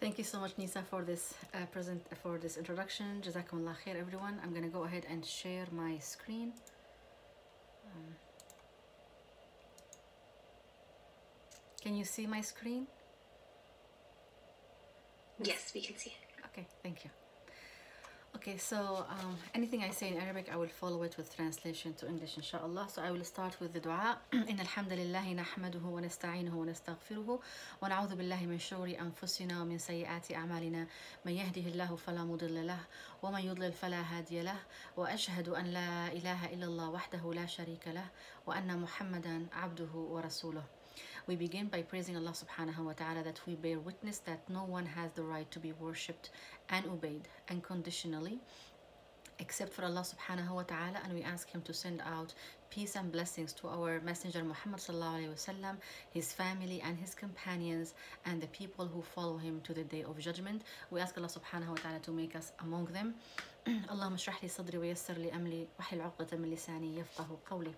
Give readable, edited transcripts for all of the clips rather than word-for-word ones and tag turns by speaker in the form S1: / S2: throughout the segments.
S1: Thank you so much, Nisa, for this introduction. Jazakumullah khair, everyone. I'm gonna go ahead and share my screen. Um, can you see my screen?
S2: Yes, we can see it.
S1: Okay, thank you. Okay, so anything I say in Arabic, I will follow it with translation to English, inshallah. So I will start with the dua. إن الحمد لله نحمده ونستعينه ونستغفره ونعوذ بالله من شرور أنفسنا ومن سيئات أعمالنا من يهده الله فلا مضل له ومن يضلل فلا هادي له وأشهد أن لا إله إلا الله وحده لا شريك له وأن محمدا عبده ورسوله. We begin by praising Allah subhanahu wa ta'ala that we bear witness that no one has the right to be worshipped and obeyed unconditionally except for Allah subhanahu wa ta'ala, and we ask him to send out peace and blessings to our messenger Muhammad sallallahu alayhi wasallam, his family and his companions, and the people who follow him to the day of judgment. We ask Allah subhanahu wa ta'ala to make us among them. اللهم اشرح لي صدري ويسر لي أمري واحلل عقدة من لساني يفقهوا قولي.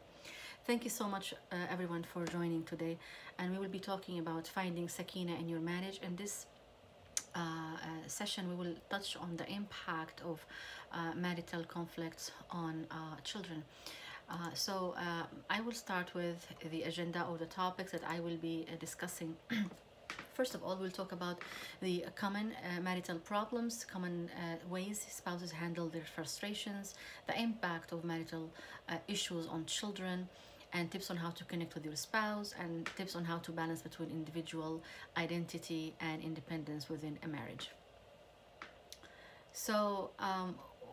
S1: Thank you so much, everyone, for joining today. And we will be talking about finding Sakeena in your marriage. In this session, we will touch on the impact of marital conflicts on children. So I will start with the agenda of the topics that I will be discussing. First of all, we'll talk about the common marital problems, common ways spouses handle their frustrations, the impact of marital issues on children, and tips on how to connect with your spouse, and tips on how to balance between individual identity and independence within a marriage. So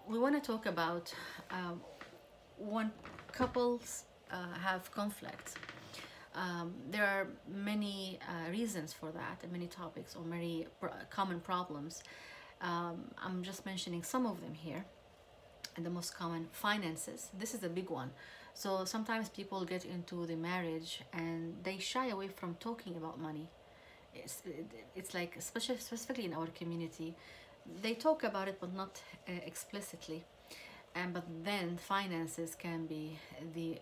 S1: we want to talk about when couples have conflicts. There are many reasons for that, and many topics or many common problems. I'm just mentioning some of them here. And the most common, finances. This is a big one. So sometimes people get into the marriage and they shy away from talking about money. It's like, specifically in our community, they talk about it but not explicitly. But then finances can be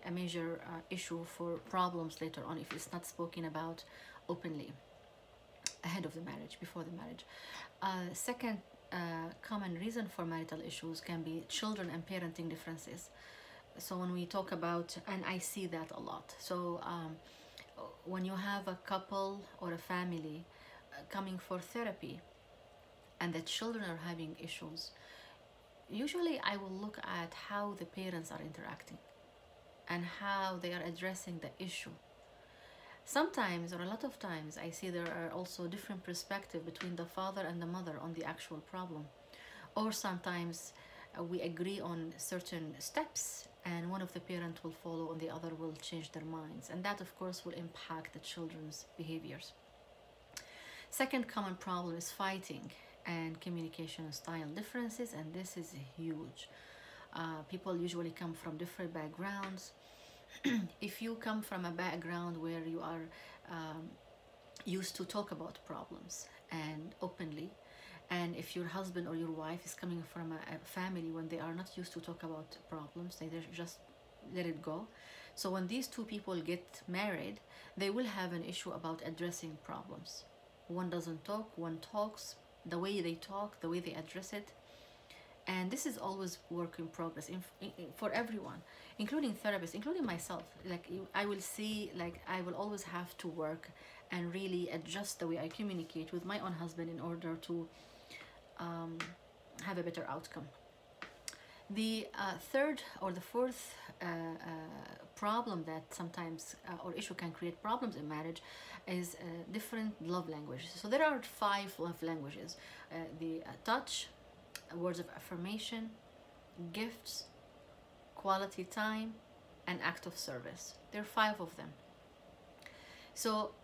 S1: a major issue for problems later on if it's not spoken about openly ahead of the marriage, before the marriage. Second common reason for marital issues can be children and parenting differences. So when we talk about, and I see that a lot, so when you have a couple or a family coming for therapy and the children are having issues, usually I will look at how the parents are interacting and how they are addressing the issue. Sometimes, or a lot of times, I see there are also different perspectives between the father and the mother on the actual problem. Or sometimes we agree on certain steps and one of the parents will follow and the other will change their minds. And that, of course, will impact the children's behaviors. Second common problem is fighting and communication style differences, and this is huge. People usually come from different backgrounds. If you come from a background where you are used to talk about problems and openly, and if your husband or your wife is coming from a family when they are not used to talk about problems, they just let it go. So when these two people get married, they will have an issue about addressing problems. One doesn't talk, one talks. The way they talk, the way they address it. And this is always work in progress for everyone, including therapists, including myself. Like I will see, like I will always have to work and really adjust the way I communicate with my own husband in order to have a better outcome. The third or the fourth problem that sometimes or issue can create problems in marriage is different love languages. So there are 5 love languages: the touch, words of affirmation, gifts, quality time, and act of service. There are 5 of them. So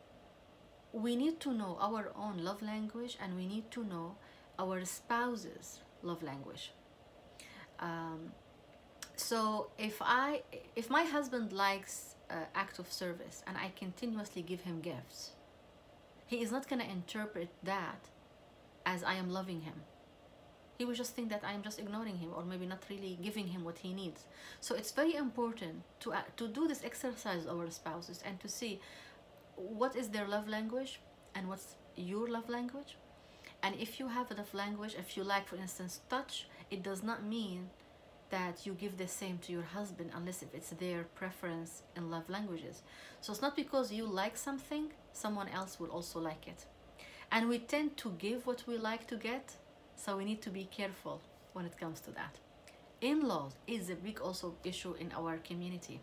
S1: we need to know our own love language, and we need to know our spouse's love language. So if my husband likes act of service and I continuously give him gifts, he is not going to interpret that as I am loving him. He will just think that I am just ignoring him, or maybe not really giving him what he needs. So it's very important to do this exercise with our spouses and to see what is their love language and what's your love language. And if you have a love language, if you like, for instance, touch, it does not mean that you give the same to your husband unless if it's their preference in love languages. So it's not because you like something, someone else will also like it. And we tend to give what we like to get, so we need to be careful when it comes to that. In-laws is a big also issue in our community.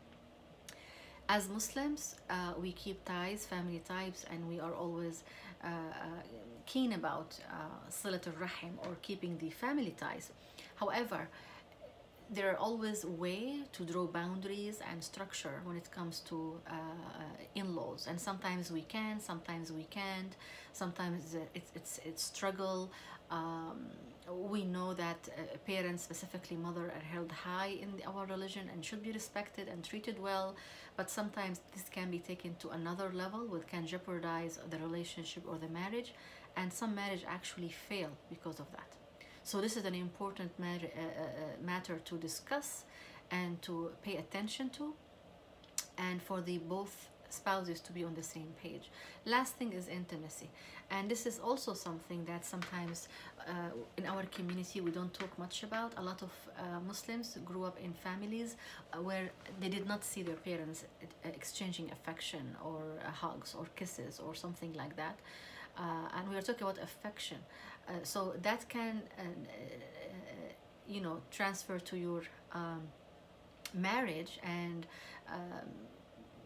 S1: As Muslims, we keep ties, family ties, and we are always keen about silat al-rahim, or keeping the family ties. However, there are always way to draw boundaries and structure when it comes to in-laws, and sometimes we can, sometimes we can't, sometimes it's struggle. We know that parents, specifically mother, are held high in our religion and should be respected and treated well, but sometimes this can be taken to another level, which can jeopardize the relationship or the marriage, and some marriage actually fail because of that. So this is an important matter to discuss and to pay attention to, and for the both spouses to be on the same page. Last thing is intimacy, and this is also something that sometimes in our community we don't talk much about. A lot of Muslims grew up in families where they did not see their parents exchanging affection or hugs or kisses or something like that. And we are talking about affection, so that can you know, transfer to your marriage, and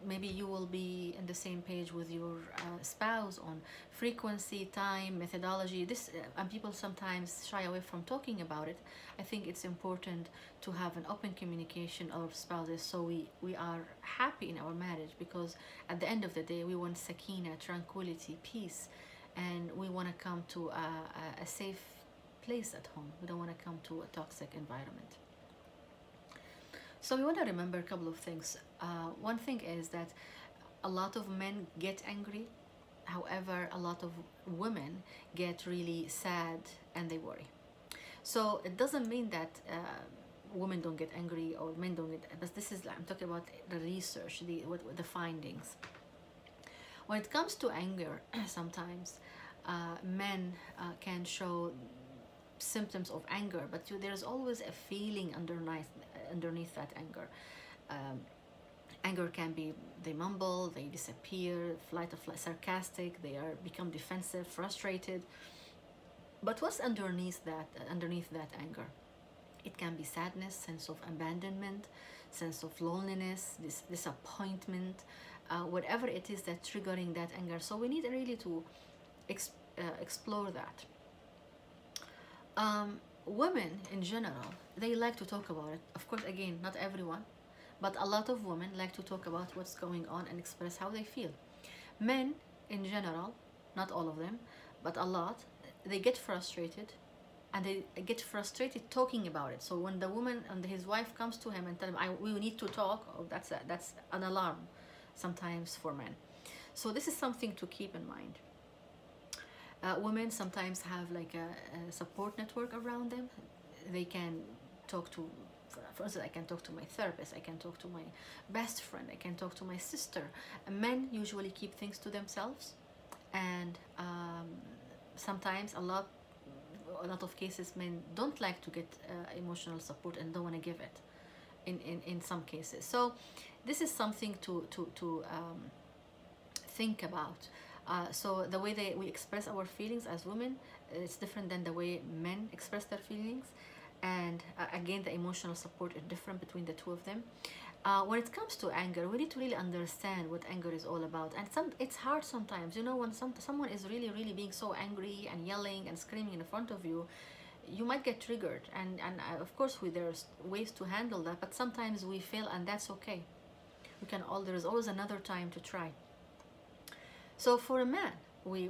S1: maybe you will be in the same page with your spouse on frequency, time, methodology. This and people sometimes shy away from talking about it. I think it's important to have an open communication of spouses, so we are happy in our marriage, because at the end of the day we want Sakeena, tranquility, peace, and we want to come to a safe place at home. We don't want to come to a toxic environment. So we want to remember a couple of things. One thing is that a lot of men get angry. However, a lot of women get really sad and they worry. So it doesn't mean that women don't get angry or men don't get, but this is, I'm talking about the research, the findings. When it comes to anger, sometimes men can show symptoms of anger, but there's always a feeling underneath that anger. Anger can be, they mumble, they disappear, flight, sarcastic, they become defensive, frustrated. But what's underneath that anger? It can be sadness, sense of abandonment, sense of loneliness, disappointment, whatever it is that's triggering that anger. So we need really to explore that. Women in general, they like to talk about it. Of course, again, not everyone, but a lot of women like to talk about what's going on and express how they feel. Men in general, not all of them, but a lot, they get frustrated, and they get frustrated talking about it. So when the woman and his wife comes to him and tell him, we need to talk, oh, that's an alarm sometimes for men. So this is something to keep in mind. Women sometimes have like a support network around them. They can talk to, for instance, I can talk to my therapist, I can talk to my best friend, I can talk to my sister. Men usually keep things to themselves, and sometimes a lot of cases men don't like to get emotional support and don't want to give it in some cases. So this is something to think about. So the way we express our feelings as women, it's different than the way men express their feelings, and again, the emotional support is different between the two of them. When it comes to anger, we need to really understand what anger is all about, and it's hard sometimes, you know, when someone is really being so angry and yelling and screaming in front of you, you might get triggered, and of course there's ways to handle that, but sometimes we fail, and that's okay. There's always another time to try. So for a man, we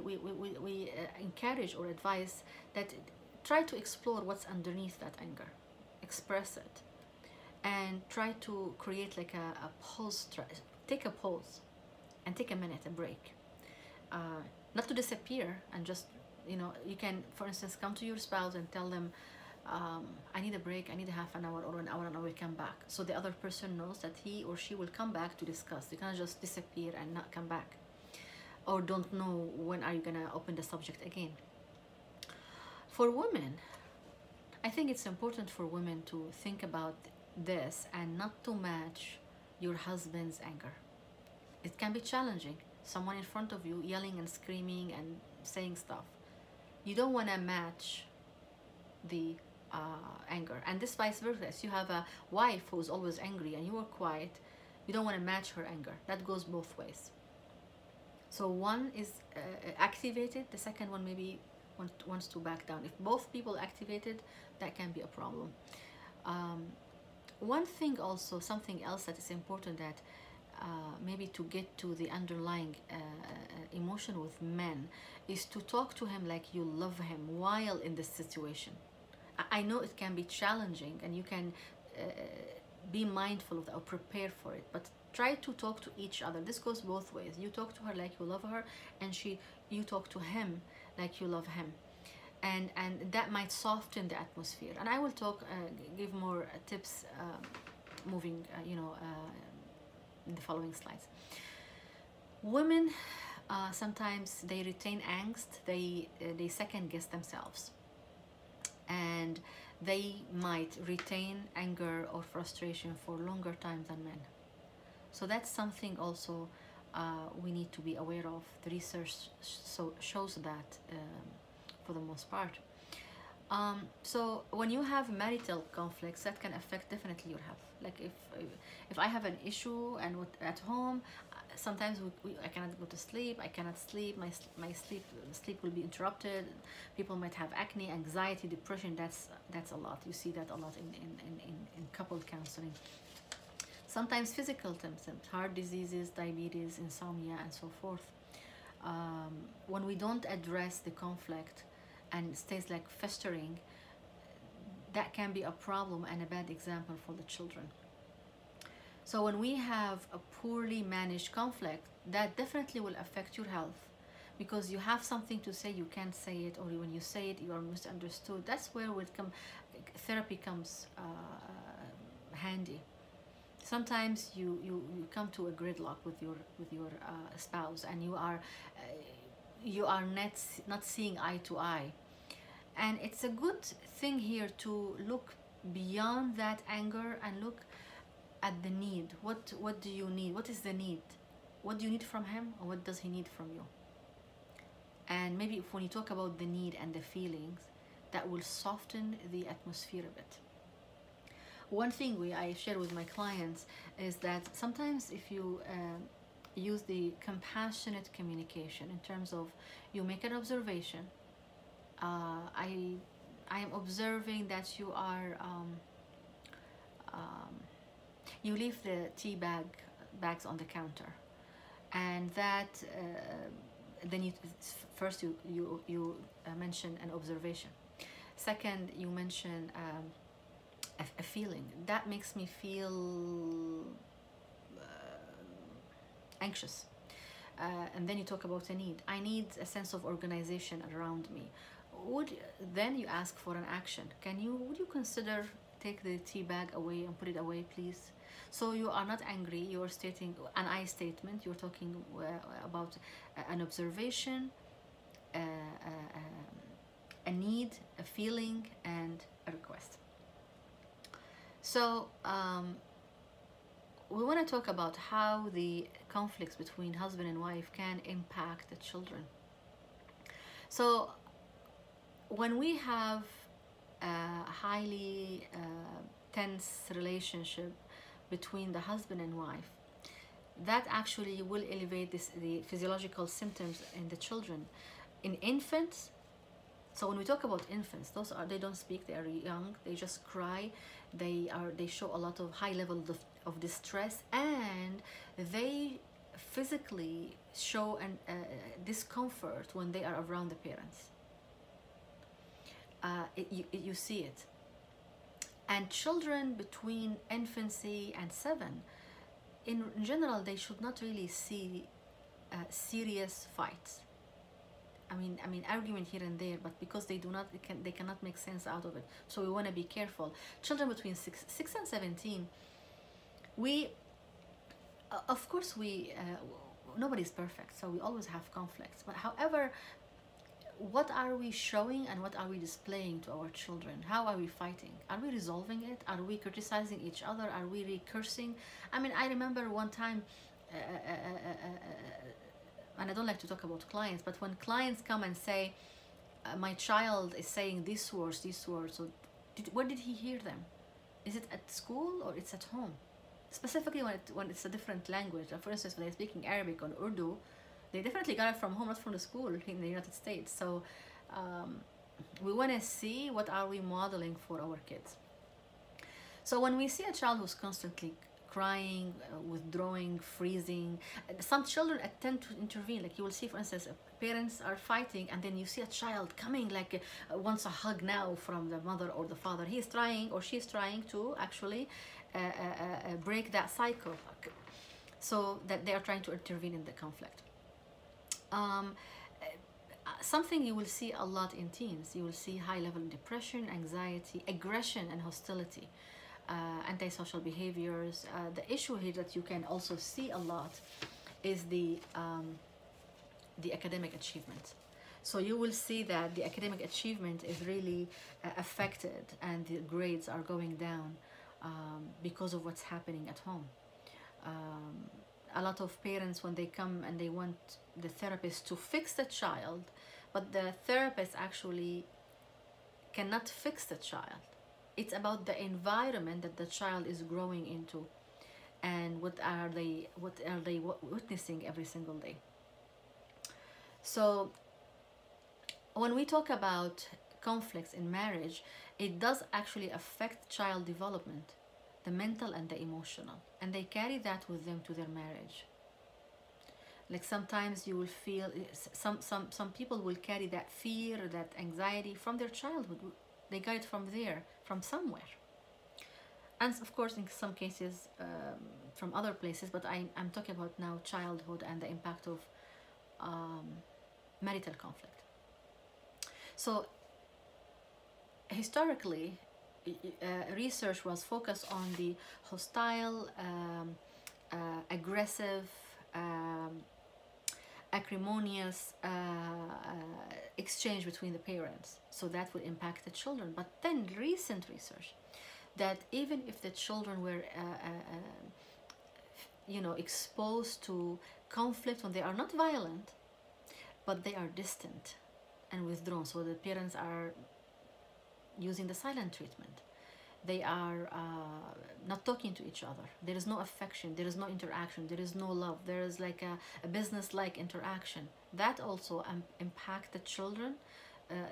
S1: encourage or advise that try to explore what's underneath that anger, express it, and try to create like a pause. Take a pause and take a minute, a break. Not to disappear and just, you know, you can, for instance, come to your spouse and tell them, I need a break, I need a half an hour or an hour, and I will come back. So the other person knows that he or she will come back to discuss. You cannot just disappear and not come back, or don't know when are you gonna open the subject again. For women, I think it's important for women to think about this and not to match your husband's anger. It can be challenging. Someone in front of you yelling and screaming and saying stuff. You don't want to match the anger. And this vice versa. If you have a wife who's always angry and you are quiet, you don't want to match her anger. That goes both ways. So one is activated, the second one maybe wants to back down. If both people activated, that can be a problem. One thing also, something else that is important, that maybe to get to the underlying emotion with men, is to talk to him like you love him while in this situation. I know it can be challenging, and you can be mindful of that or prepare for it, but try to talk to each other. This goes both ways. You talk to her like you love her, and you talk to him like you love him, and that might soften the atmosphere. And I will give more tips moving in the following slides. Women sometimes they retain angst, they second guess themselves, and they might retain anger or frustration for longer time than men. So that's something also we need to be aware of. The research shows that for the most part. So when you have marital conflicts, that can affect definitely your health. Like if I have an issue and at home, sometimes I cannot go to sleep. I cannot sleep. My sleep will be interrupted. People might have acne, anxiety, depression. That's a lot. You see that a lot in couple counseling. Sometimes physical symptoms, heart diseases, diabetes, insomnia, and so forth. When we don't address the conflict and it stays like festering, that can be a problem and a bad example for the children. So when we have a poorly managed conflict, that definitely will affect your health, because you have something to say, you can't say it, or when you say it, you are misunderstood. That's where therapy comes handy. Sometimes you come to a gridlock with your spouse, and you are not seeing eye to eye, and it's a good thing here to look beyond that anger and look at the need. What do you need? What is the need? What do you need from him, or what does he need from you? And maybe when you talk about the need and the feelings, that will soften the atmosphere a bit. One thing I share with my clients is that sometimes if you use the compassionate communication in terms of, you make an observation. I am observing that you are you leave the bags on the counter, and that then you mention an observation. Second, you mention a feeling that makes me feel anxious, and then you talk about a need. I need a sense of organization around me. Then you ask for an action. Would you consider take the tea bag away and put it away, please? So you are not angry, you're stating an I statement. You're talking about an observation, a need, a feeling, and a request. So we want to talk about how the conflicts between husband and wife can impact the children. So when we have a highly tense relationship between the husband and wife, that actually will elevate the physiological symptoms in the children. In infants, so when we talk about infants, they don't speak, they are young, they just cry, they show a lot of high level of distress, and they physically show discomfort when they are around the parents. You see it. And children between infancy and 7, in general, they should not really see serious fights. I mean, argument here and there, but because they cannot make sense out of it. So we want to be careful. Children between 6 and 17, of course, nobody's perfect, so we always have conflicts. But however, what are we showing and what are we displaying to our children? How are we fighting? Are we resolving it? Are we criticizing each other? Are we recursing? I mean, I remember one time, and I don't like to talk about clients, but when clients come and say, my child is saying these words, so where did he hear them? Is it at school or it's at home? Specifically when it's a different language. For instance, when they're speaking Arabic or Urdu, they definitely got it from home, not from the school in the United States. So we want to see what are we modeling for our kids. So when we see a child who's constantly crying, withdrawing, freezing, some children attempt to intervene. Like you will see, for instance, parents are fighting and then you see a child coming, like wants a hug now from the mother or the father. He's trying or she's trying to actually break that cycle, so that they are trying to intervene in the conflict. Something you will see a lot in teens, you will see high level depression, anxiety, aggression and hostility, antisocial behaviors. The issue here that you can also see a lot is the academic achievement. So you will see that the academic achievement is really affected and the grades are going down because of what's happening at home. A lot of parents, when they come and they want the therapist to fix the child, but the therapist actually cannot fix the child. It's about the environment that the child is growing into and what are they witnessing every single day. So when we talk about conflicts in marriage, it does actually affect child development, the mental and the emotional, and they carry that with them to their marriage. Like sometimes you will feel, some people will carry that fear, that anxiety from their childhood. They got it from there, from somewhere. And of course, in some cases, from other places, but I'm talking about now childhood and the impact of marital conflict. So historically, research was focused on the hostile, aggressive, acrimonious exchange between the parents. So that would impact the children. But then recent research that even if the children were exposed to conflict when they are not violent, but they are distant and withdrawn, so the parents are using the silent treatment, they are not talking to each other, there is no affection, there is no interaction, there is no love, there is like a business-like interaction, that also impact the children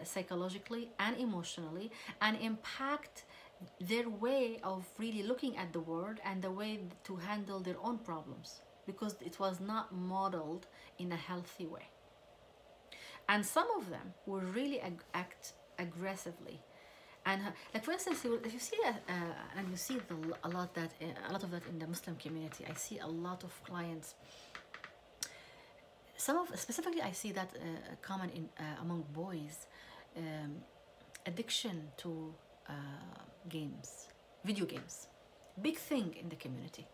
S1: psychologically and emotionally, and impact their way of really looking at the world and the way to handle their own problems, because it was not modeled in a healthy way. And some of them will really act aggressively. And like for instance, if you see and you see a lot of that in the Muslim community, I see a lot of clients. Specifically, I see that common among boys, addiction to games, video games, big thing in the community.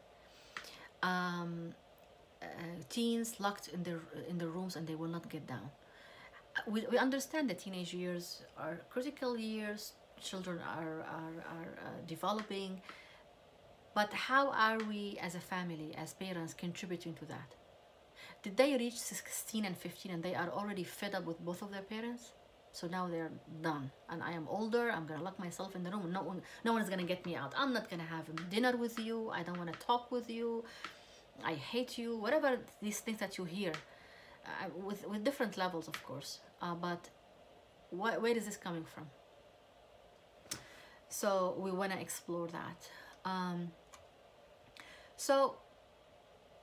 S1: Teens locked in their rooms and they will not get down. We understand that teenage years are critical years. Children are developing, but how are we as a family, as parents, contributing to that? Did they reach 16 and 15 and they are already fed up with both of their parents? So now they're done, and I am older, I'm gonna lock myself in the room, no one is gonna get me out, I'm not gonna have dinner with you, I don't want to talk with you, I hate you, whatever these things that you hear, with different levels, of course, but where is this coming from? So we want to explore that. So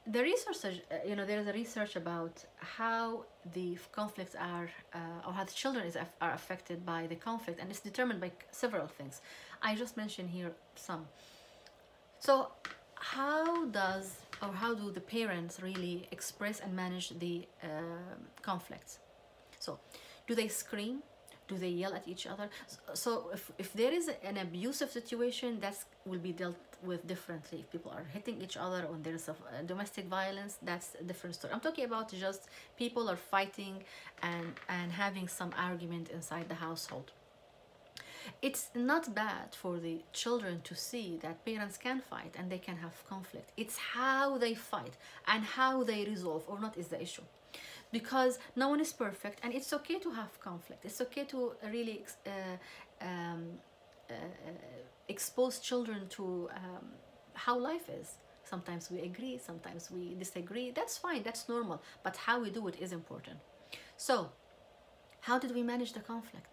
S1: the research, there is a research about how the conflicts are, or how the children are affected by the conflict, and it's determined by several things. I just mentioned here some. So how do the parents really express and manage the conflicts? So do they scream? Do they yell at each other? So if there is an abusive situation, that will be dealt with differently. If people are hitting each other or there's domestic violence, that's a different story. I'm talking about just people are fighting and having some argument inside the household. It's not bad for the children to see that parents can fight and they can have conflict. It's how they fight and how they resolve or not is the issue. Because no one is perfect, and it's okay to have conflict. It's okay to really expose children to how life is. Sometimes we agree, sometimes we disagree. That's fine, that's normal. But how we do it is important. So, how did we manage the conflict?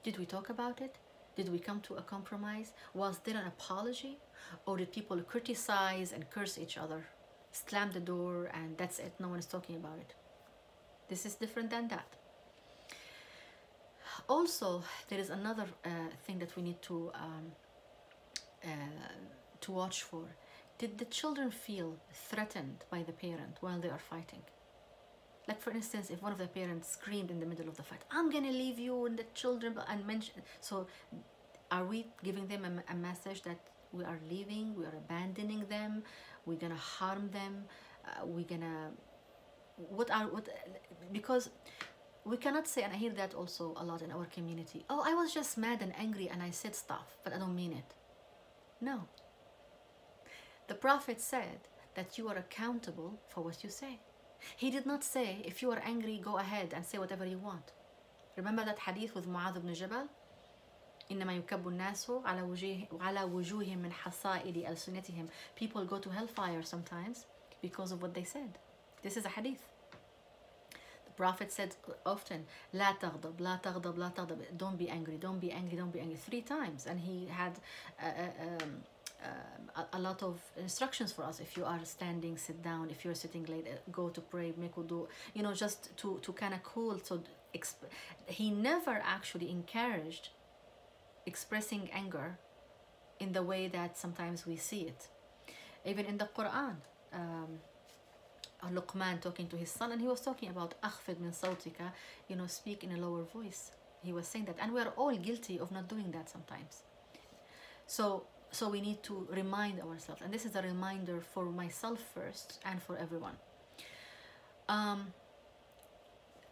S1: Did we talk about it? Did we come to a compromise? Was there an apology? Or did people criticize and curse each other? Slam the door and that's it, no one is talking about it. This is different than that. Also, there is another thing that we need to watch for. Did the children feel threatened by the parent while they are fighting? Like for instance, if one of the parents screamed in the middle of the fight, "I'm gonna leave you and the children," and mention, so are we giving them a message that we are leaving, we are abandoning them, we're gonna harm them, we're gonna because we cannot say, and I hear that also a lot in our community, "Oh, I was just mad and angry and I said stuff, but I don't mean it." No. The Prophet said that you are accountable for what you say. He did not say, if you are angry, go ahead and say whatever you want. Remember that hadith with Mu'adh ibn Jabal? إنما يكب الناس على وجوههم من حصائد ألسنتهم. People go to hellfire sometimes because of what they said. This is a hadith. The Prophet said often, لا تغضب, لا تغضب, لا تغضب. Don't be angry, don't be angry, don't be angry. 3 times. And he had a lot of instructions for us. If you are standing, sit down. If you're sitting late, go to pray, make wudu. You know, just to kind of cool. So he never actually encouraged expressing anger in the way that sometimes we see it. Even in the Quran, Luqman talking to his son, and he was talking about أخفض من صوتك, you know, speak in a lower voice. He was saying that, and we are all guilty of not doing that sometimes. So we need to remind ourselves, and this is a reminder for myself first and for everyone.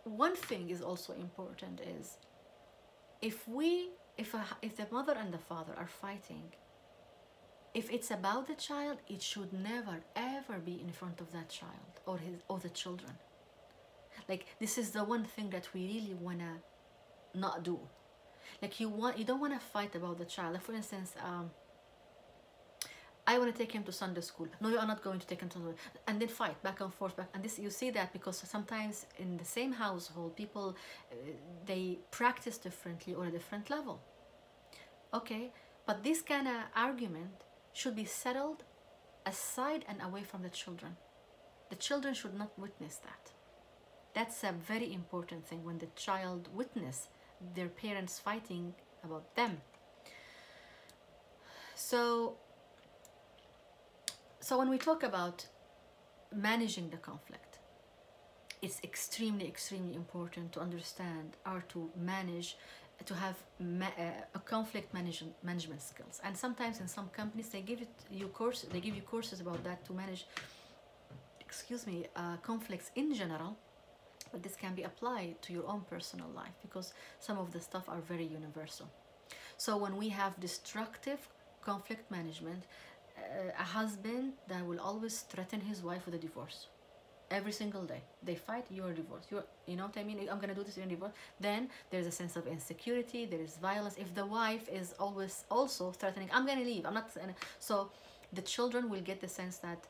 S1: One thing is also important is if the mother and the father are fighting, if it's about the child, it should never ever be in front of that child or the children. Like, this is the one thing that we really wanna not do. Like, you don't want to fight about the child. Like, for instance, I want to take him to Sunday school. No, you are not going to take him to Sunday school. And then fight back and forth. And this, you see that because sometimes in the same household, people, they practice differently or a different level. Okay, but this kind of argument should be settled aside and away from the children. The children should not witness that. That's a very important thing, when the child witness their parents fighting about them. So when we talk about managing the conflict, it's extremely, extremely important to understand or to manage, to have a conflict management skills. And sometimes in some companies they give you courses about that, to manage, conflicts in general. But this can be applied to your own personal life, because some of the stuff are very universal. So when we have destructive conflict management, a husband that will always threaten his wife with a divorce every single day. They fight, you're divorced. You know what I mean? I'm gonna do this, you're divorced. Then there's a sense of insecurity, there is violence. If the wife is always also threatening, I'm gonna leave, I'm not, so the children will get the sense that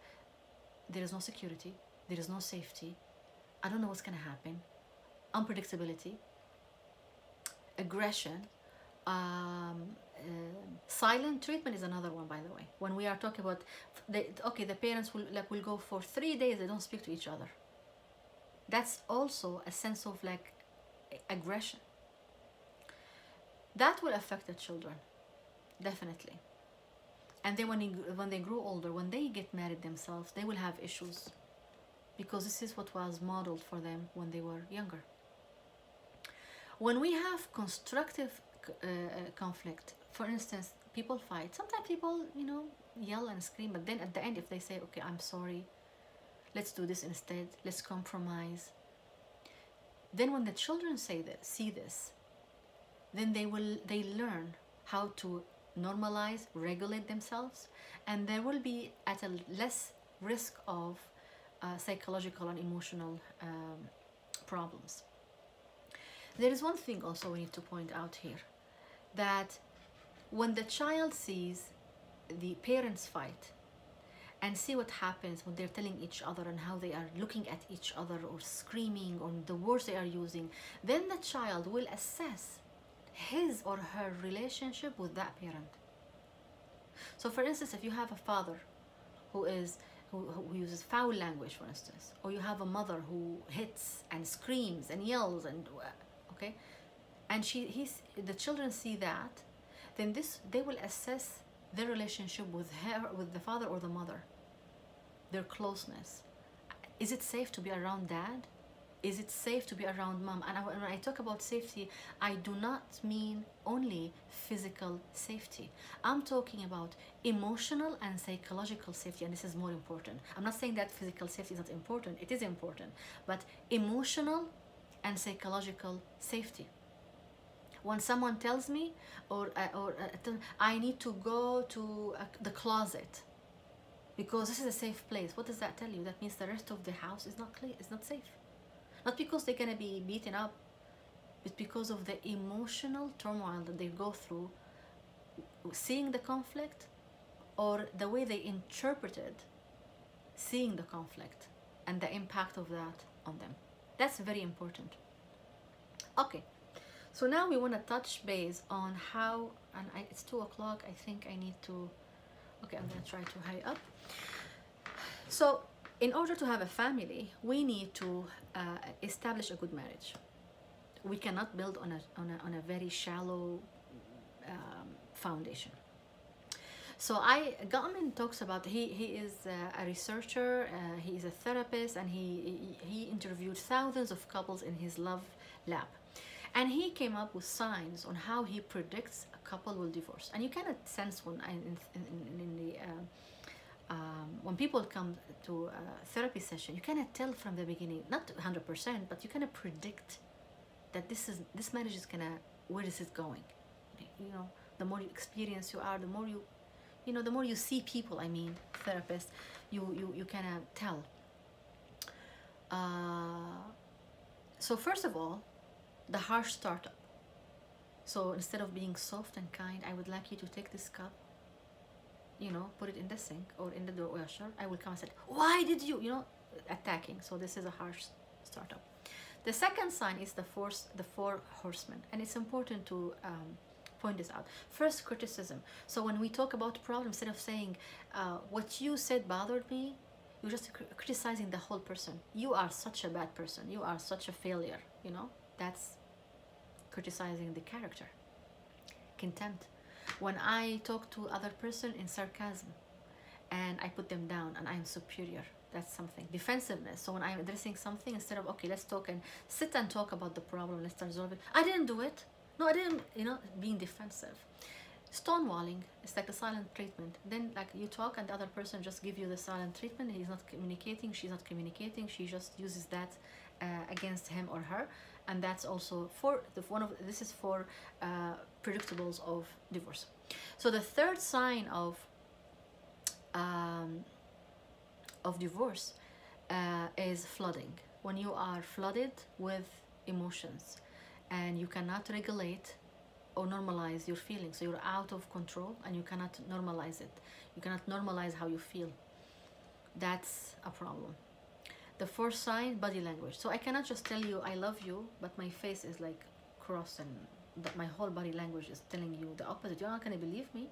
S1: there is no security, there is no safety, I don't know what's gonna happen, unpredictability, aggression. Silent treatment is another one, by the way. When we are talking about the parents will go for 3 days, they don't speak to each other. That's also a sense of like aggression. That will affect the children, definitely. And then when they grow older, when they get married themselves, they will have issues, because this is what was modeled for them when they were younger. When we have constructive conflict, for instance, people fight. Sometimes people, yell and scream, but then at the end, if they say, okay, I'm sorry, let's do this instead, let's compromise. Then when the children see this, then they learn how to normalize, regulate themselves, and they will be at a less risk of psychological and emotional problems. There is one thing also we need to point out here, that when the child sees the parents fight and see what happens when they're telling each other and how they are looking at each other or screaming or the words they are using, then the child will assess his or her relationship with that parent. So for instance, if you have a father who uses foul language, for instance, or you have a mother who hits and screams and yells and okay, and the children see that, then they will assess their relationship with the father or the mother, their closeness. Is it safe to be around dad? Is it safe to be around mom? And when I talk about safety, I do not mean only physical safety. I'm talking about emotional and psychological safety, and this is more important. I'm not saying that physical safety is not important. It is important, but emotional and psychological safety. When someone tells me, I need to go to the closet because this is a safe place, what does that tell you? That means the rest of the house is not clear, it's not safe. Not because they're gonna be beaten up, but because of the emotional turmoil that they go through seeing the conflict, or the way they interpreted seeing the conflict and the impact of that on them. That's very important. Okay, so now we want to touch base on how, and it's 2 o'clock, I think I need to, okay, I'm gonna try to hurry up. So in order to have a family, we need to establish a good marriage. We cannot build on a very shallow foundation. So Gottman talks about, he is a researcher, he is a therapist, and he interviewed thousands of couples in his love lab. And he came up with signs on how he predicts a couple will divorce. And you cannot sense when people come to a therapy session, you cannot tell from the beginning, not 100%, but you cannot predict that this marriage is where is it going? The more experienced you are, the more the more you see people, therapists, you cannot tell. So first of all, the harsh startup. So instead of being soft and kind, I would like you to take this cup, put it in the sink or in the dishwasher. I will come and say, why did you, attacking. So this is a harsh startup. The second sign is the 4 horsemen, and it's important to point this out. First, criticism. So when we talk about problems, instead of saying what you said bothered me, you're just criticizing the whole person. You are such a bad person. You are such a failure. That's criticizing the character. Contempt. When I talk to other person in sarcasm and I put them down and I'm superior, that's something. Defensiveness. So when I'm addressing something, instead of, okay, let's talk and sit and talk about the problem, let's resolve it. I didn't do it. No, I didn't, being defensive. Stonewalling is like the silent treatment. Then like you talk and the other person just give you the silent treatment. He's not communicating, she's not communicating. She just uses that against him or her. And that's also this is for predictables of divorce. So the third sign of divorce is flooding. When you are flooded with emotions and you cannot regulate or normalize your feelings, so you're out of control and you cannot normalize it. You cannot normalize how you feel. That's a problem. The fourth sign, body language. So I cannot just tell you I love you, but my face is like cross and that my whole body language is telling you the opposite. You're not going to believe me.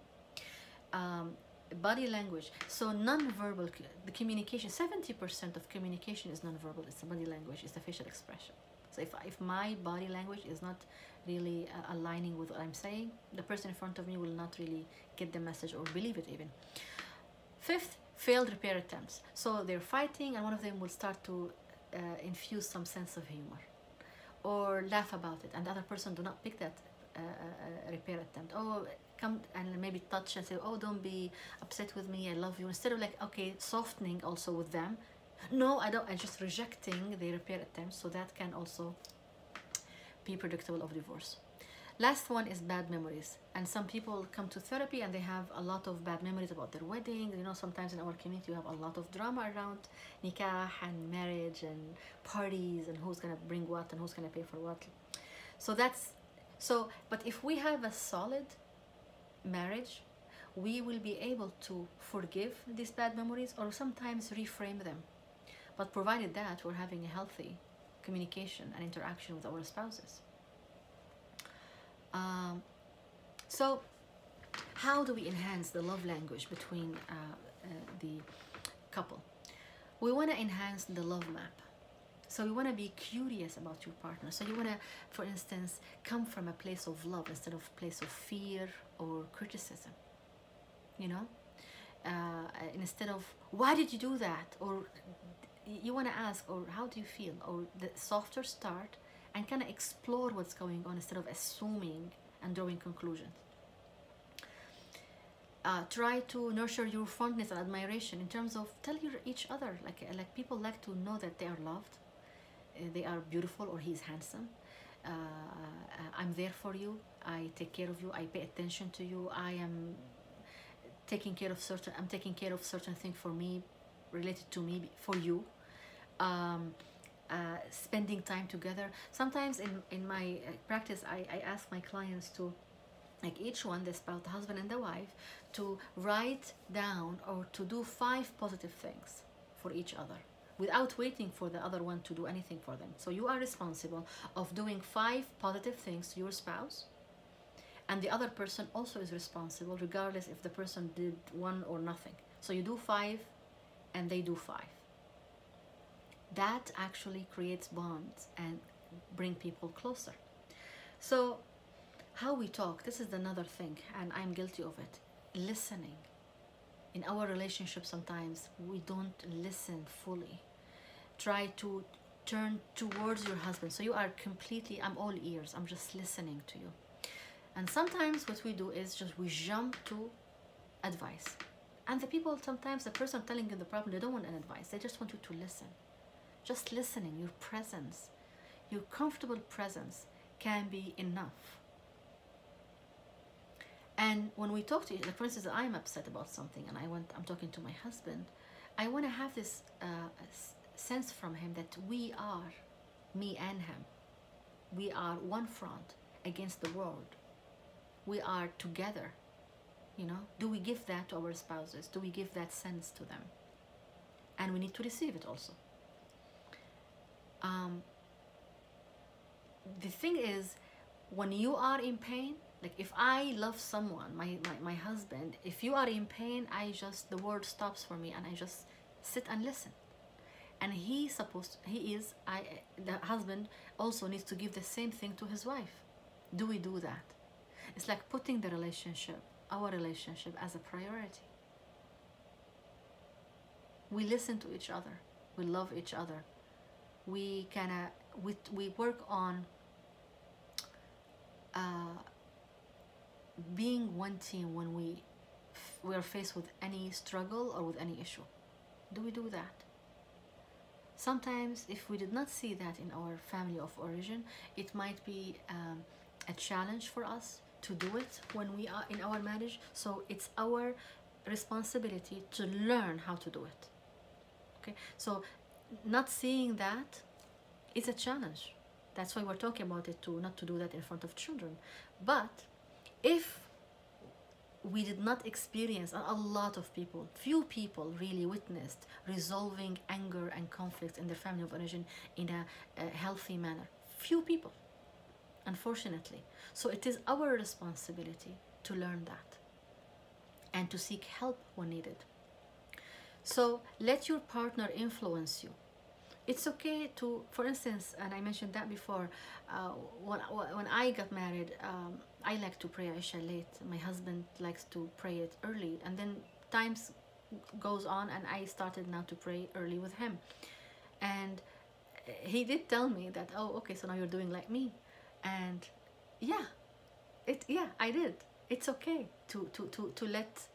S1: Body language. So non-verbal, the communication, 70% of communication is non-verbal. It's the body language, it's the facial expression. So if my body language is not really aligning with what I'm saying, the person in front of me will not really get the message or believe it even. Fifth, failed repair attempts. So they're fighting and one of them will start to infuse some sense of humor. or laugh about it, and the other person do not pick that repair attempt. Oh, come and maybe touch and say, oh, don't be upset with me, I love you, instead of like, okay, softening also with them. No, I don't. I'm just rejecting the repair attempt, so that can also be predictable of divorce. Last one is bad memories. And some people come to therapy and they have a lot of bad memories about their wedding. You know, sometimes in our community we have a lot of drama around nikah and marriage and parties and who's gonna bring what and who's gonna pay for what. So that's so. But if we have a solid marriage, we will be able to forgive these bad memories or sometimes reframe them. But provided that we're having a healthy communication and interaction with our spouses. So how do we enhance the love language between the couple? We want to enhance the love map. So you want to be curious about your partner. So you want to, for instance, come from a place of love instead of a place of fear or criticism. You know, instead of why did you do that, or you want to ask, or how do you feel, or the softer start and kind of explore what's going on instead of assuming and drawing conclusions. Try to nurture your fondness and admiration in terms of tell each other, like people like to know that they are loved, they are beautiful, or he's handsome. I'm there for you. I take care of you. I pay attention to you. I'm taking care of certain things for me, related to me, for you. Spending time together. Sometimes in my practice, I ask my clients to, like each one, the spouse, the husband and the wife, to write down or to do 5 positive things for each other without waiting for the other one to do anything for them. So you are responsible of doing 5 positive things to your spouse, and the other person also is responsible regardless if the person did 1 or nothing. So you do 5 and they do 5. That actually creates bonds and bring people closer. So how we talk, this is another thing, and I'm guilty of it. Listening. In our relationship, sometimes we don't listen fully. Try to turn towards your husband. So you are completely, I'm all ears, I'm just listening to you. And sometimes what we do is just we jump to advice. And the people, sometimes the person telling you the problem, they don't want an advice. They just want you to listen. Just listening, your presence, your comfortable presence can be enough. And when we talk to each other, for instance, I'm upset about something and I'm talking to my husband, I want to have this sense from him that we are, me and him, we are one front against the world. We are together, you know. Do we give that to our spouses? Do we give that sense to them? And we need to receive it also. The thing is, when you are in pain, like if I love someone, my husband, if you are in pain, the word stops for me and I just sit and listen. And the husband also needs to give the same thing to his wife. Do we do that? It's like putting the relationship, our relationship, as a priority. We listen to each other. We love each other. We work on being one team when we are faced with any struggle or with any issue. Do we do that? Sometimes if we did not see that in our family of origin, it might be a challenge for us to do it when we are in our marriage. So it's our responsibility to learn how to do it. Okay, so not seeing that is a challenge. That's why we're talking about it, not to do that in front of children. But if we did not experience, a lot of people, few people really witnessed resolving anger and conflict in their family of origin in a healthy manner. Few people, unfortunately. So it is our responsibility to learn that and to seek help when needed. So let your partner influence you. It's okay to, for instance, and I mentioned that before, when I got married, I like to pray Isha late. My husband likes to pray it early, and then times goes on and I started now to pray early with him. And he did tell me that, oh, okay, so now you're doing like me. And yeah, I did. It's okay to let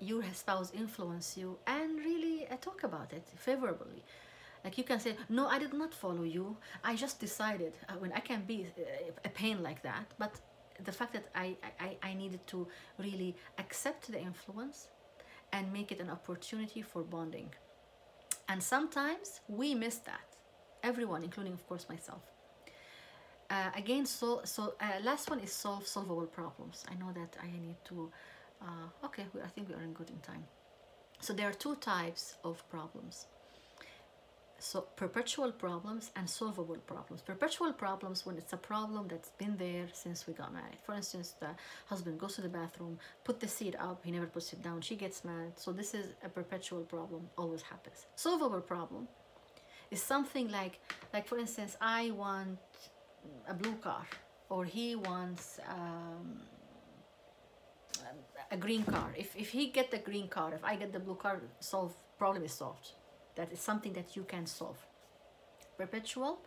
S1: your spouse influence you, and really talk about it favorably. Like, you can say, no, I did not follow you, I just decided. When I can be a pain like that, but the fact that I needed to really accept the influence and make it an opportunity for bonding. And sometimes we miss that, everyone, including of course myself. Again, last one is solvable problems. I know that I need to okay, I think we are in good in time. So there are two types of problems. So perpetual problems and solvable problems. Perpetual problems, when it's a problem that's been there since we got married. For instance, the husband goes to the bathroom, put the seat up, he never puts it down, she gets mad. So this is a perpetual problem, always happens. Solvable problem is something like for instance, I want a blue car, or he wants a green car. If he get the green car, if I get the blue car, problem is solved. That is something that you can solve. Perpetual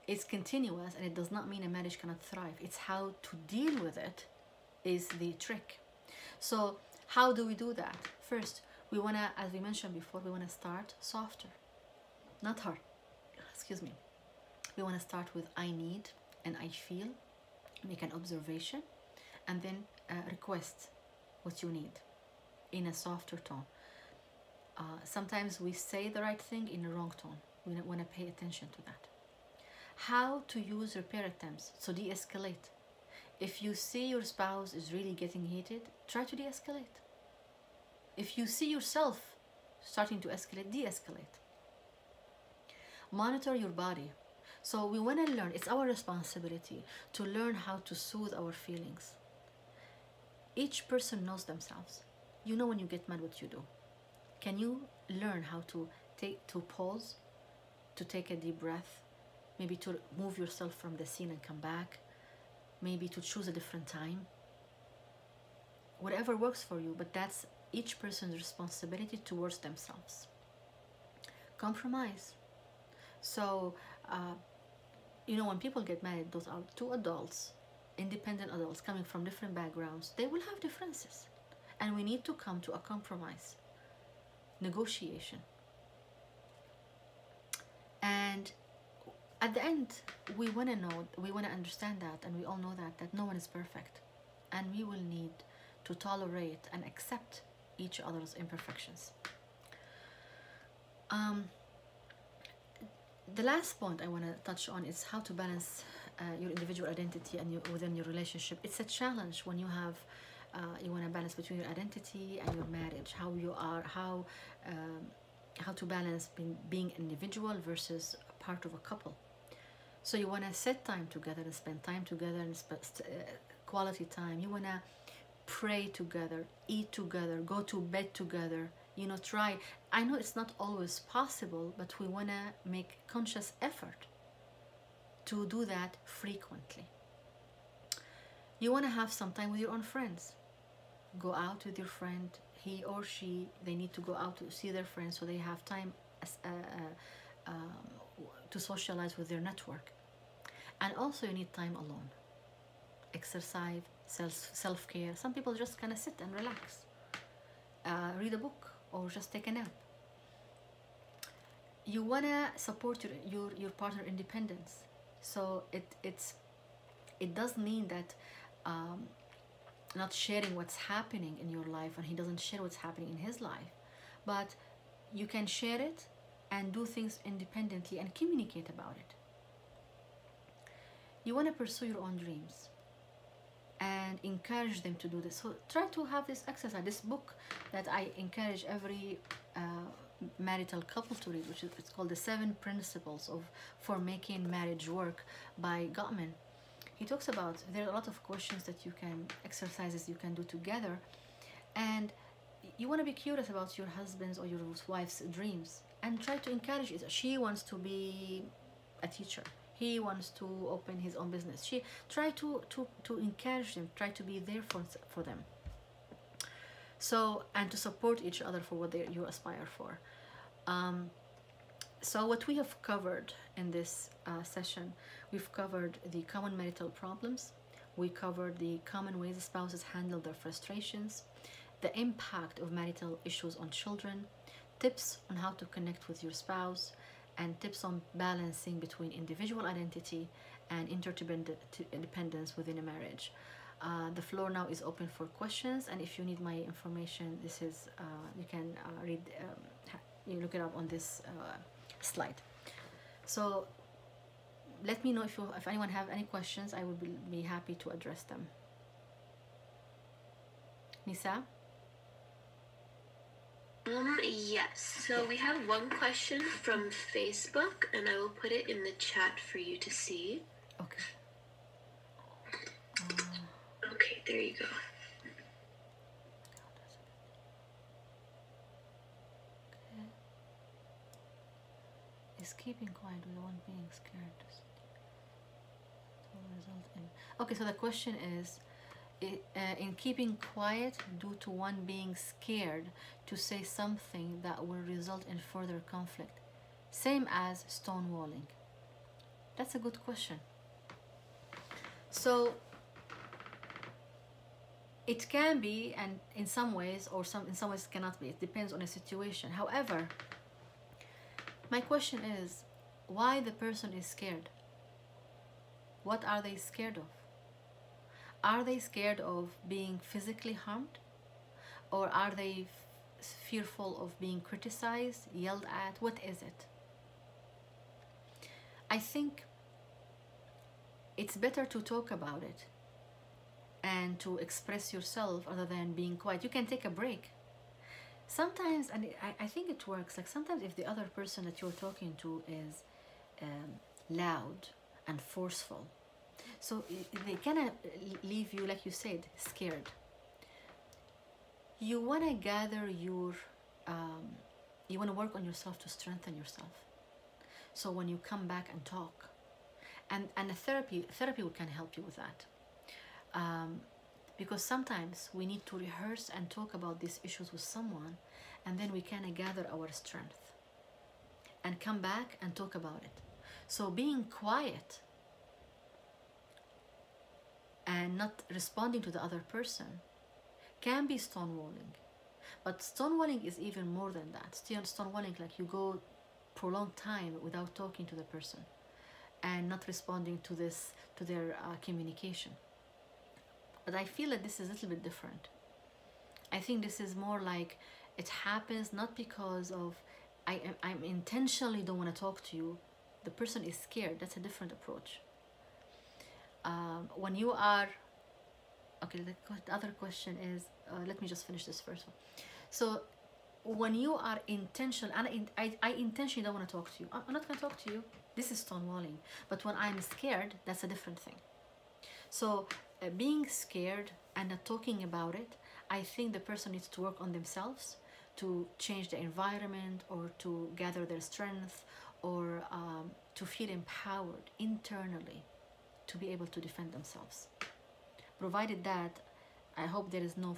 S1: is continuous, and it does not mean a marriage cannot thrive. It's how to deal with it is the trick. So how do we do that? First, we want to, as we mentioned before, we want to start softer, not hard. Excuse me. We want to start with I need and I feel, make an observation, and then request what you need in a softer tone. Sometimes we say the right thing in the wrong tone. We want to pay attention to that. How to use repair attempts, so de-escalate. If you see your spouse is really getting heated, try to de-escalate. If you see yourself starting to escalate, de-escalate. Monitor your body. So we want to learn, it's our responsibility to learn how to soothe our feelings. Each person knows themselves. You know when you get mad what you do. Can you learn how to pause, to take a deep breath, maybe to move yourself from the scene and come back, maybe to choose a different time? Whatever works for you, but that's each person's responsibility towards themselves. Compromise. So, you know, when people get married, those are two adults, independent adults coming from different backgrounds. They will have differences, and we need to come to a compromise. Negotiation. And at the end, we want to know, we want to understand that, and we all know that no one is perfect, and we will need to tolerate and accept each other's imperfections. The last point I want to touch on is how to balance your individual identity and within your relationship. It's a challenge when you have you want to balance between your identity and your marriage, how you are, how to balance being individual versus part of a couple. So you want to set time together and spend time together and quality time. You want to pray together, eat together, go to bed together. You know, try. I know it's not always possible, but we want to make conscious effort to do that frequently. You want to have some time with your own friends. Go out with your friend. He or she, they need to go out to see their friends, so they have time to socialize with their network. And also you need time alone. Exercise, self-care. Some people just kind of sit and relax. Read a book or just take a nap. You want to support your partner independence. So it does mean that not sharing what's happening in your life, and he doesn't share what's happening in his life, but you can share it and do things independently and communicate about it. You want to pursue your own dreams and encourage them to do this. So try to have this exercise, this book that I encourage every marital couple to read, which is, it's called The 7 Principles for Making Marriage Work by Gottman. He talks about, there are a lot of questions that you can, exercises you can do together, and you want to be curious about your husband's or your wife's dreams and try to encourage it. She wants to be a teacher. He wants to open his own business. She try to encourage them, try to be there for them. So, and to support each other for what you aspire for. So what we have covered in this session, we've covered the common marital problems, we covered the common ways spouses handle their frustrations, the impact of marital issues on children, tips on how to connect with your spouse, and tips on balancing between individual identity and interdependence within a marriage. The floor now is open for questions, and if you need my information, this is you can read, you look it up on this slide. So let me know if anyone have any questions. I would be happy to address them. Nisa?
S2: Yes. So we have one question from Facebook, and I will put it in the chat for you to see.
S1: Okay.
S2: Okay, there you go.
S1: Okay. Is keeping quiet with one being scared will result in... Okay, so the question is, in keeping quiet due to one being scared to say something that will result in further conflict, same as stonewalling? That's a good question. So it can be, and in some ways, or in some ways it cannot be. It depends on the situation. However, my question is, why the person is scared? What are they scared of? Are they scared of being physically harmed? Or are they fearful of being criticized, yelled at? What is it? I think it's better to talk about it and to express yourself rather than being quiet. You can take a break. Sometimes, and I think it works, like sometimes if the other person that you're talking to is loud and forceful, so they kind of leave you, like you said, scared. You want to gather your, you want to work on yourself to strengthen yourself. So when you come back and talk, and a therapy can help you with that. Because sometimes we need to rehearse and talk about these issues with someone, and then we kind of gather our strength and come back and talk about it. So being quiet and not responding to the other person can be stonewalling. But stonewalling is even more than that. Stonewalling, like you go prolonged time without talking to the person and not responding to their communication. But I feel that this is a little bit different. I think this is more like it happens not because of I intentionally don't want to talk to you. The person is scared. That's a different approach. When you are, okay, the other question is, let me just finish this first one. So when you are intentional, and I intentionally don't want to talk to you, I'm not going to talk to you. This is stonewalling. But when I'm scared, that's a different thing. So being scared and not talking about it, I think the person needs to work on themselves to change the environment, or to gather their strength, or to feel empowered internally to be able to defend themselves. Provided that, I hope there is no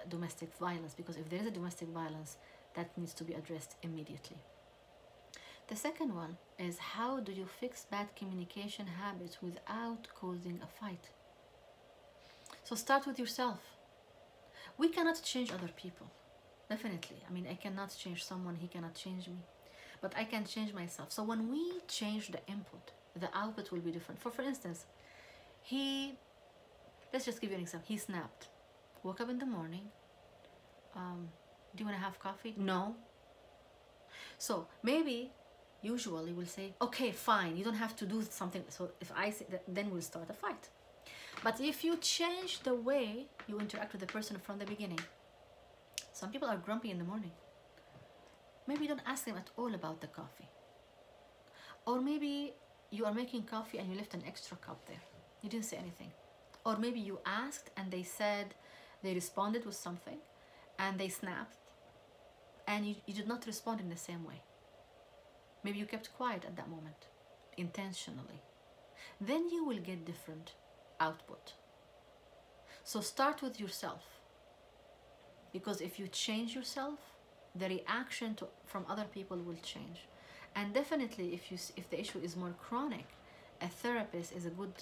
S1: domestic violence, because if there is a domestic violence, that needs to be addressed immediately. The second one is, how do you fix bad communication habits without causing a fight? So start with yourself. We cannot change other people, definitely. I mean, I cannot change someone, he cannot change me, but I can change myself. So when we change the input, the output will be different. For instance, let's just give you an example. He snapped, woke up in the morning, do you want to have coffee? No. So maybe, usually we'll say, okay, fine, you don't have to do something. So if I say that, then we'll start a fight. But if you change the way you interact with the person from the beginning, some people are grumpy in the morning. Maybe don't ask them at all about the coffee. Or maybe you are making coffee and you left an extra cup there. You didn't say anything. Or maybe you asked and they responded with something and they snapped, and you did not respond in the same way. Maybe you kept quiet at that moment, intentionally. Then you will get different output. So start with yourself, because if you change yourself, the reaction from other people will change. And definitely, if the issue is more chronic, a therapist is a good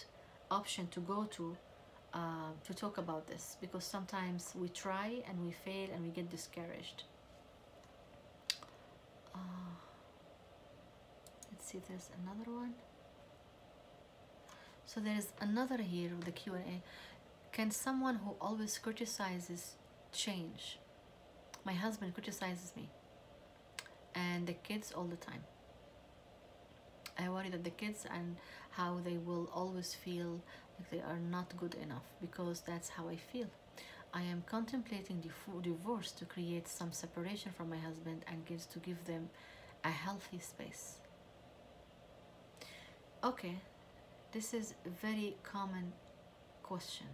S1: option to go to talk about this, because sometimes we try and we fail and we get discouraged. Let's see if there's another one. So there's another here with the Q&A. Can someone who always criticizes change? My husband criticizes me and the kids all the time. I worry that the kids and how they will always feel like they are not good enough, because that's how I feel. I am contemplating divorce to create some separation from my husband and kids, to give them a healthy space. Okay, this is a very common question.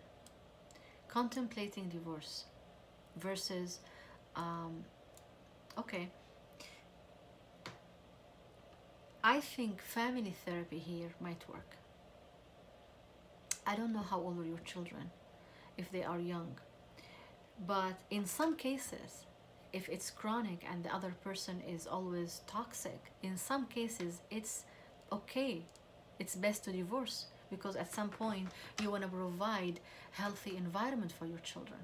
S1: Contemplating divorce versus okay, I think family therapy here might work. I don't know how old are your children, if they are young, but in some cases, if it's chronic and the other person is always toxic, in some cases it's okay, it's best to divorce, because at some point you want to provide healthy environment for your children.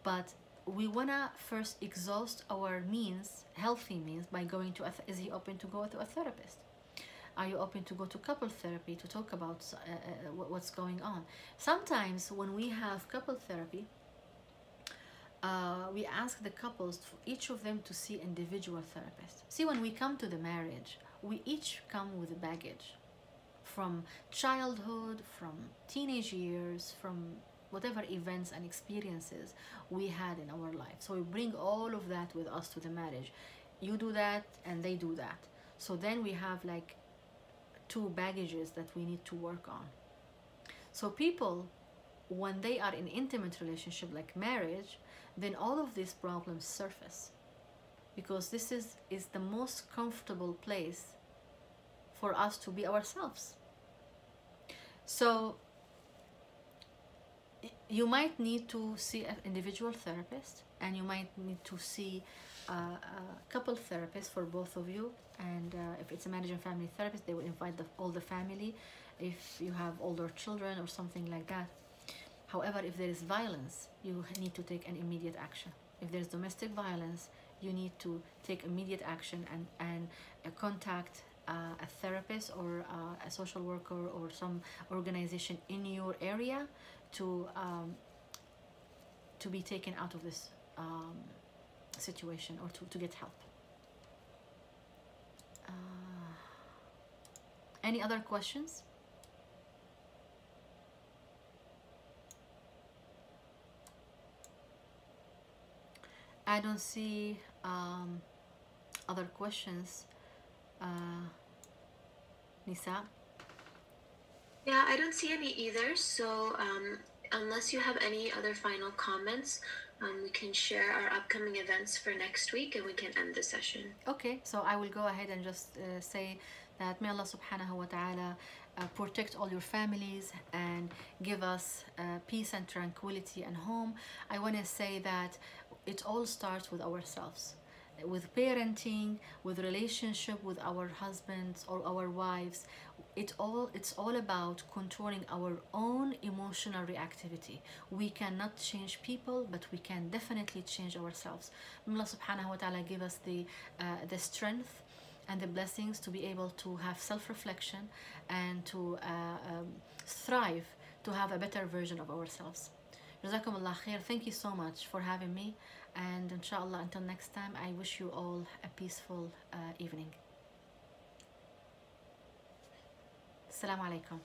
S1: But we want to first exhaust our means, healthy means, by going to is he open to go to a therapist? Are you open to go to couple therapy to talk about what's going on? Sometimes when we have couple therapy, we ask the couples, each of them, to see individual therapists. See, when we come to the marriage, we each come with a baggage from childhood, from teenage years, from whatever events and experiences we had in our life. So we bring all of that with us to the marriage. You do that and they do that. So then we have like two baggages that we need to work on. So people, when they are in intimate relationship like marriage, then all of these problems surface, because this is the most comfortable place for us to be ourselves. So you might need to see an individual therapist, and you might need to see a couple therapist for both of you. And if it's a marriage and family therapist, they will invite all the family if you have older children or something like that. However, if there is violence, you need to take an immediate action. If there's domestic violence, you need to take immediate action and contact a therapist or a social worker or some organization in your area to be taken out of this situation, or to get help. Any other questions? I don't see other questions. Nisa?
S2: Yeah, I don't see any either. So unless you have any other final comments, we can share our upcoming events for next week and we can end the session.
S1: Okay, so I will go ahead and just say that may Allah subhanahu wa ta'ala protect all your families and give us peace and tranquility and home. I want to say that it all starts with ourselves, with parenting, with relationship with our husbands or our wives. It's all about controlling our own emotional reactivity. We cannot change people, but we can definitely change ourselves. May Allah subhanahu wa ta'ala give us the strength and the blessings to be able to have self-reflection and to strive to have a better version of ourselves. Jazakum Allah khair. Thank you so much for having me, and inshallah until next time, I wish you all a peaceful evening. Assalamu alaikum.